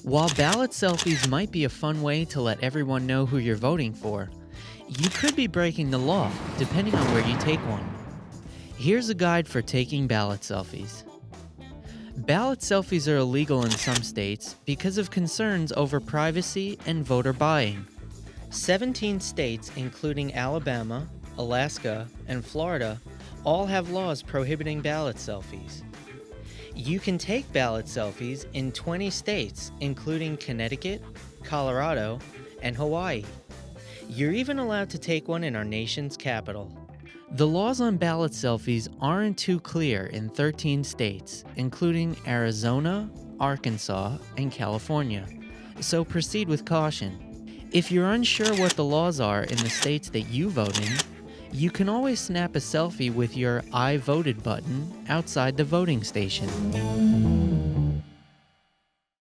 While ballot selfies might be a fun way to let everyone know who you're voting for, you could be breaking the law depending on where you take one. Here's a guide for taking ballot selfies. Ballot selfies are illegal in some states because of concerns over privacy and voter buying. 17 states, including Alabama, Alaska, and Florida, all have laws prohibiting ballot selfies. You can take ballot selfies in 20 states, including Connecticut, Colorado, and Hawaii. You're even allowed to take one in our nation's capital. The laws on ballot selfies aren't too clear in 13 states, including Arizona, Arkansas, and California, so proceed with caution. If you're unsure what the laws are in the states that you vote in, you can always snap a selfie with your I voted button outside the voting station.